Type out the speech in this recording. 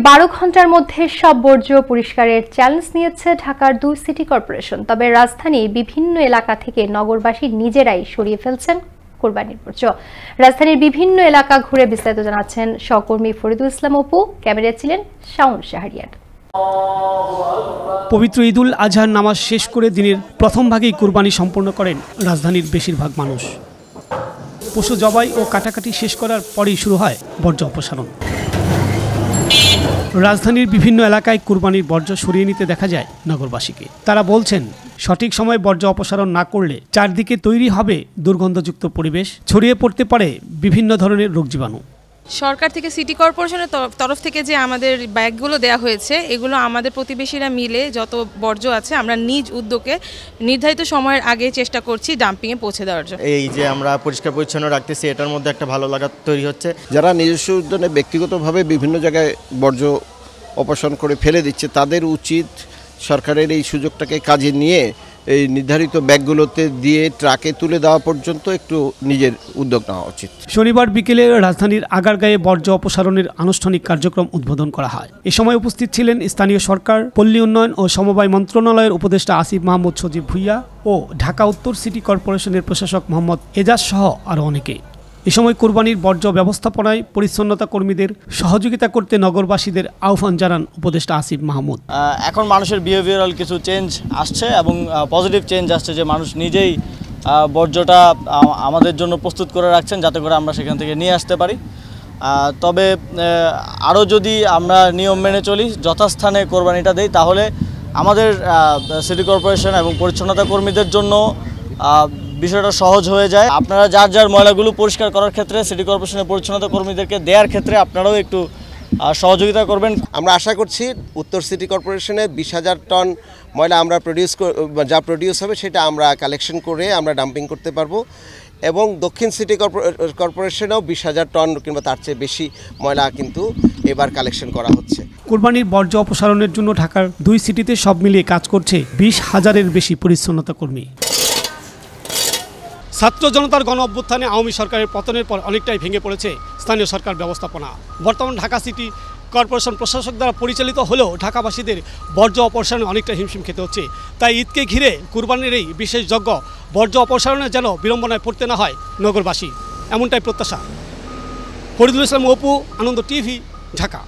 12 ঘন্টার মধ্যে সব বর্জ্য পরিষ্কারের চ্যালেঞ্জ নিয়েছে ঢাকার 2 সিটি কর্পোরেশন। তবে রাজধানীর বিভিন্ন এলাকা থেকে নগরবাসী নিজেরাই সরিয়ে ফেলছেন কোরবানির বর্জ্য। রাজধানীর বিভিন্ন এলাকা ঘুরে বিস্তারিত জানাচ্ছেন সহকর্মী ফরিদুল ইসলাম অপু। ক্যামেরায় ছিলেন শাওন শাহরিয়ার। পবিত্র ঈদুল আজহার নামাজ শেষ করে দিনের প্রথম ভাগেই কুরবানি সম্পন্ন করেন রাজধানীর বেশিরভাগ মানুষ। পশু জবাই ও কাটাকাটি শেষ করার পরেই শুরু হয় বর্জ্য অপসারণ। রাজধানীর বিভিন্ন এলাকায় কুরবানির বর্জ্য সরিয়ে নিতে দেখা যায় নগরবাসীকে। তারা বলছেন, সঠিক সময়ে বর্জ্য অপসারণ না করলে চারদিকে তৈরি হবে দুর্গন্ধযুক্ত পরিবেশ, ছড়িয়ে পড়তে পারে বিভিন্ন ধরনের রোগ জীবাণু। সরকার থেকে সিটি কর্পোরেশনের তরফ থেকে যে আমাদের ব্যাগগুলো দেওয়া হয়েছে, এগুলো আমাদের প্রতিবেশীরা মিলে যত বর্জ্য আছে আমরা নিজ উদ্যোগে নির্ধারিত সময়ের আগে চেষ্টা করছি ডাম্পিংয়ে পৌঁছে দেওয়ার জন্য। এই যে আমরা পরিষ্কার পরিচ্ছন্ন রাখতেছি, এটার মধ্যে একটা ভালো লাগা তৈরি হচ্ছে। যারা নিজস্ব উদ্যানে ব্যক্তিগতভাবে বিভিন্ন জায়গায় বর্জ্য অপসারণ করে ফেলে দিচ্ছে, তাদের উচিত সরকারের এই সুযোগটাকে কাজে নিয়ে এই নির্ধারিত ব্যাগগুলোতে দিয়ে ট্রাকে তুলে দেওয়া পর্যন্ত একটু নিজের উদ্যোগ নেওয়া উচিত। শনিবার বিকেলে রাজধানীর আগারগাঁয়ে বর্জ্য অপসারণের আনুষ্ঠানিক কার্যক্রম উদ্বোধন করা হয়। এ সময় উপস্থিত ছিলেন স্থানীয় সরকার, পল্লী উন্নয়ন ও সমবায় মন্ত্রণালয়ের উপদেষ্টা আসিফ মাহমুদ সজীব ভুইয়া ও ঢাকা উত্তর সিটি কর্পোরেশনের প্রশাসক মোহাম্মদ এজাজ সহ আরও অনেকে। এ সময় কুরবানির বর্জ্য ব্যবস্থাপনায় পরিচ্ছন্নতা কর্মীদের সহযোগিতা করতে নগরবাসীদের আহ্বান জানান উপদেষ্টা আসিফ মাহমুদ। এখন মানুষের বিহেভিয়ারাল কিছু চেঞ্জ আসছে এবং পজিটিভ চেঞ্জ আসছে, যে মানুষ নিজেই বর্জ্যটা আমাদের জন্য প্রস্তুত করে রাখছেন যাতে করে আমরা সেখান থেকে নিয়ে আসতে পারি। তবে আরও যদি আমরা নিয়ম মেনে চলি, যথাস্থানে কোরবানিটা দেই, তাহলে আমাদের সিটি কর্পোরেশন এবং পরিচ্ছন্নতা কর্মীদের জন্য বিষয়টা সহজ হয়ে যায়। আপনারা যার যার ময়লাগুলো পরিষ্কার করার ক্ষেত্রে সিটি কর্পোরেশনের পরিচ্ছন্নতা কর্মীদেরকে দেওয়ার ক্ষেত্রে আপনারাও একটু সহযোগিতা করবেন। আমরা আশা করছি উত্তর সিটি কর্পোরেশনে 20,000 টন ময়লা আমরা যা প্রডিউস হবে সেটা আমরা কালেকশন করে আমরা ডাম্পিং করতে পারবো, এবং দক্ষিণ সিটি কর্পোরেশনেও 20,000 টন কিংবা তার চেয়ে বেশি ময়লা কিন্তু এবার কালেকশন করা হচ্ছে। কুরবানির বর্জ্য অপসারণের জন্য ঢাকার 2 সিটিতে সব মিলিয়ে কাজ করছে 20,000-এর বেশি পরিচ্ছন্নতা কর্মী। ছাত্র জনতার গণ অভ্যুত্থানে আওয়ামী সরকারের পতনের পর অনেকটাই ভেঙে পড়েছে স্থানীয় সরকার ব্যবস্থাপনা। বর্তমান ঢাকা সিটি কর্পোরেশন প্রশাসক দ্বারা পরিচালিত হলেও ঢাকাবাসীদের বর্জ্য অপসারণে অনেকটা হিমশিম খেতে হচ্ছে। তাই ঈদকে ঘিরে কুরবানির এই বিশেষ যজ্ঞ বর্জ্য অপসারণে যেন বিড়ম্বনায় পড়তে না হয় নগরবাসী, এমনটাই প্রত্যাশা। ফরিদুল ইসলাম অপু, আনন্দ টিভি, ঢাকা।